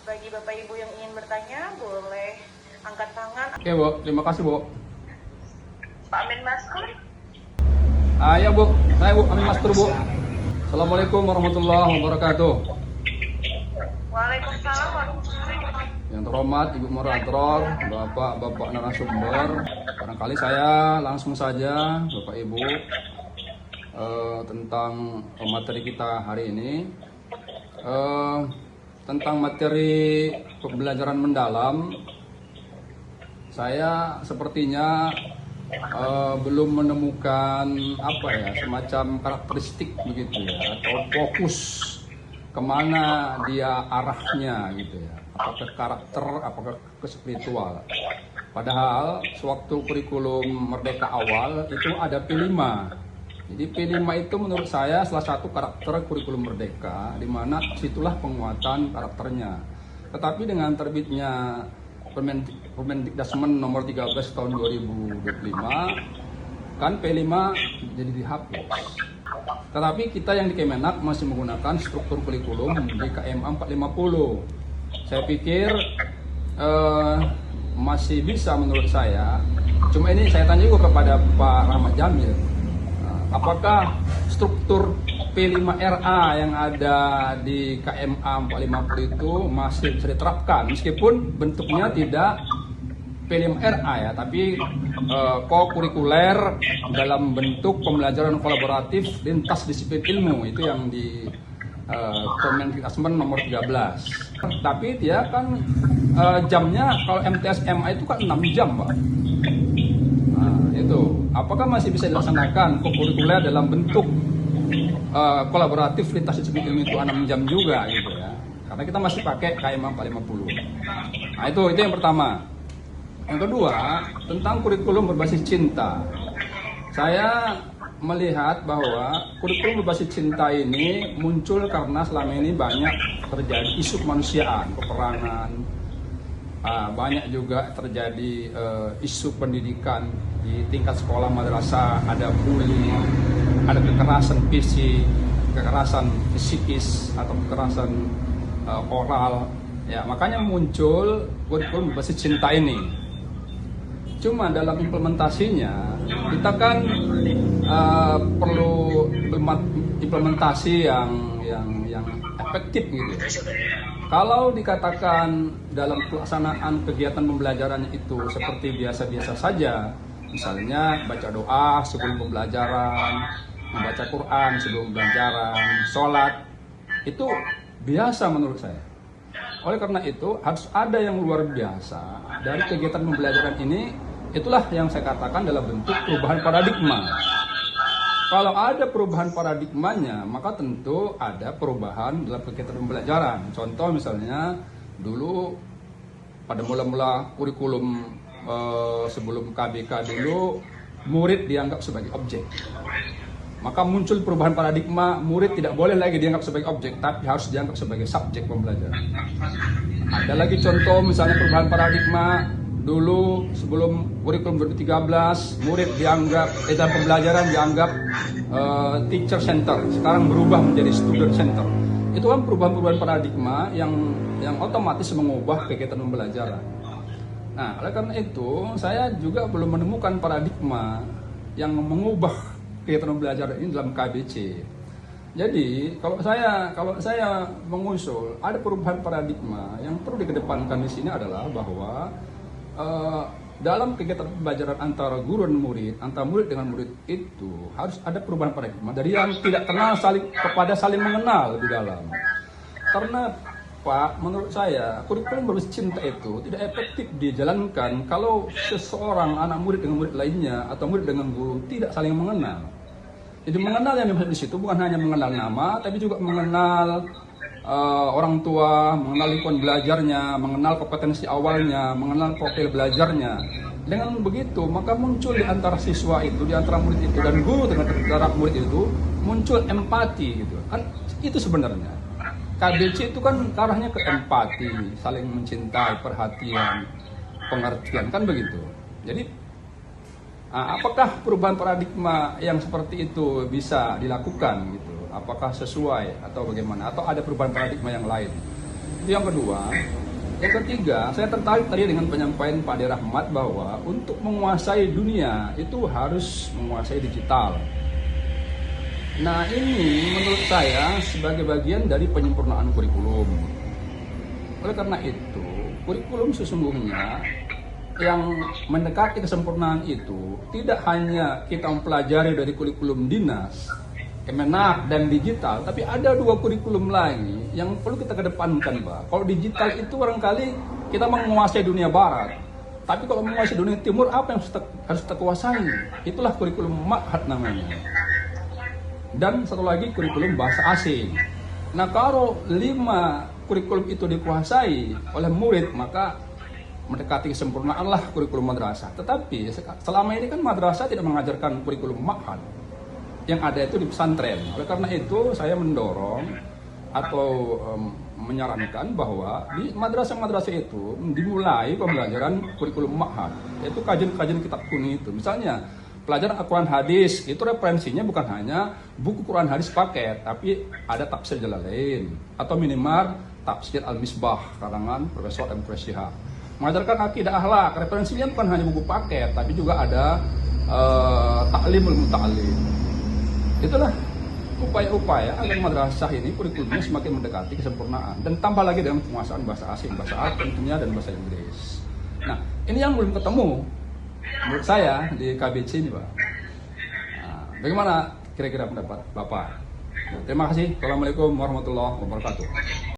Bagi Bapak Ibu yang ingin bertanya, boleh angkat tangan. Oke, Bu. Terima kasih, Bu. Pak Amin Maskur. Ya, Bu. Saya Bu Amin Mastur, Bu. Assalamualaikum warahmatullahi wabarakatuh. Waalaikumsalam warahmatullahi wabarakatuh. Yang terhormat Ibu moderator, Bapak narasumber. Barangkali saya langsung saja, Bapak Ibu, tentang materi kita hari ini. Tentang materi pembelajaran mendalam, saya sepertinya belum menemukan semacam karakteristik begitu ya, atau fokus kemana dia arahnya gitu ya, apakah ke karakter, apakah ke spiritual. Padahal sewaktu kurikulum Merdeka awal itu ada P5. Jadi P5 itu menurut saya salah satu karakter kurikulum Merdeka, di mana situlah penguatan karakternya. Tetapi dengan terbitnya Permendikdasmen nomor 13 tahun 2025, kan P5 jadi dihapus. Tetapi kita yang di Kemenak masih menggunakan struktur kurikulum di KMA 450. Saya pikir masih bisa menurut saya. Cuma ini saya tanya juga kepada Pak Rahmat Jamil. Apakah struktur P5RA yang ada di KMA 450 itu masih bisa diterapkan meskipun bentuknya tidak P5RA ya, tapi co-kurikuler dalam bentuk pembelajaran kolaboratif lintas disiplin ilmu, itu yang di Permendikdasmen nomor 13. Tapi dia kan jamnya kalau MTS MA itu kan 6 jam, Pak. Itu apakah masih bisa dilaksanakan co-kurikuler dalam bentuk kolaboratif lintas disiplin ilmu itu 6 jam juga gitu ya, karena kita masih pakai KMA 450. Nah itu yang pertama. Yang kedua, tentang kurikulum berbasis cinta. Saya melihat bahwa kurikulum berbasis cinta ini muncul karena selama ini banyak terjadi isu kemanusiaan, peperangan, banyak juga terjadi isu pendidikan di tingkat sekolah madrasah, ada bully, ada kekerasan fisik, kekerasan psikis atau kekerasan oral. Ya, makanya muncul kurikulum berbasis cinta ini. Cuma dalam implementasinya kita kan perlu implementasi yang efektif gitu. Kalau dikatakan dalam pelaksanaan kegiatan pembelajaran itu seperti biasa-biasa saja, misalnya baca doa sebelum pembelajaran, membaca Quran sebelum pembelajaran, sholat, itu biasa menurut saya. Oleh karena itu harus ada yang luar biasa dari kegiatan pembelajaran ini. Itulah yang saya katakan dalam bentuk perubahan paradigma. Kalau ada perubahan paradigmanya, maka tentu ada perubahan dalam kegiatan pembelajaran. Contoh misalnya dulu pada mula-mula kurikulum sebelum KBK dulu, murid dianggap sebagai objek. Maka muncul perubahan paradigma, murid tidak boleh lagi dianggap sebagai objek, tapi harus dianggap sebagai subjek pembelajaran. Ada lagi contoh misalnya perubahan paradigma, dulu sebelum kurikulum 2013, murid dianggap dalam pembelajaran dianggap teacher center, sekarang berubah menjadi student center. Itu kan perubahan-perubahan paradigma yang otomatis mengubah kegiatan pembelajaran. Nah, oleh karena itu saya juga belum menemukan paradigma yang mengubah kegiatan pembelajaran ini dalam KBC. Jadi kalau saya mengusul ada perubahan paradigma yang perlu dikedepankan di sini adalah bahwa dalam kegiatan pembelajaran antara guru dan murid, antara murid dengan murid itu harus ada perubahan paradigma dari yang tidak kenal kepada saling mengenal di dalam. Karena Pak, menurut saya kurikulum berbasis cinta itu tidak efektif dijalankan kalau seseorang anak murid dengan murid lainnya atau murid dengan guru tidak saling mengenal. Jadi mengenal yang dimaksud di situ bukan hanya mengenal nama, tapi juga mengenal orang tua, mengenal lingkungan belajarnya, mengenal kompetensi awalnya, mengenal profil belajarnya. Dengan begitu, maka muncul di antara siswa itu, di antara murid itu dan guru terhadap murid itu muncul empati gitu. Kan itu sebenarnya. KBC itu kan arahnya ke empati, saling mencintai, perhatian, pengertian, kan begitu. Jadi apakah perubahan paradigma yang seperti itu bisa dilakukan gitu? Apakah sesuai atau bagaimana? Atau ada perubahan paradigma yang lain? Itu yang kedua. Yang ketiga, saya tertarik tadi dengan penyampaian Pak Ade Rahmat bahwa untuk menguasai dunia itu harus menguasai digital. Nah, ini menurut saya sebagai bagian dari penyempurnaan kurikulum. Oleh karena itu, kurikulum sesungguhnya yang mendekati kesempurnaan itu tidak hanya kita mempelajari dari kurikulum dinas, Kemenak dan digital, tapi ada dua kurikulum lagi yang perlu kita kedepankan, Pak. Kalau digital itu barangkali kita menguasai dunia barat, tapi kalau menguasai dunia timur apa yang harus kita kuasai? Itulah kurikulum Ma'had namanya. Dan satu lagi kurikulum bahasa asing. Nah, kalau 5 kurikulum itu dikuasai oleh murid, maka mendekati kesempurnaan lah kurikulum madrasah. Tetapi selama ini kan madrasah tidak mengajarkan kurikulum Ma'had. Yang ada itu di pesantren. Oleh karena itu saya mendorong atau menyarankan bahwa di madrasah-madrasah itu dimulai pembelajaran kurikulum Ma'had, yaitu kajian-kajian kitab kuning itu. Misalnya pelajaran Al-Quran hadis, itu referensinya bukan hanya buku Quran hadis paket, tapi ada tafsir Jalalain atau minimal tafsir Al-Misbah karangan Profesor M. Quraisyihab. Mengajarkan akidah akhlak, referensinya bukan hanya buku paket, tapi juga ada ta'limul muta'allim. Itulah upaya-upaya agar madrasah ini kurikulumnya semakin mendekati kesempurnaan, dan tambah lagi dengan penguasaan bahasa asing, bahasa Arab tentunya dan bahasa Inggris. Nah, ini yang belum ketemu menurut saya di KBC ini, Pak. Nah, bagaimana kira-kira pendapat Bapak? Terima kasih. Assalamualaikum warahmatullahi wabarakatuh.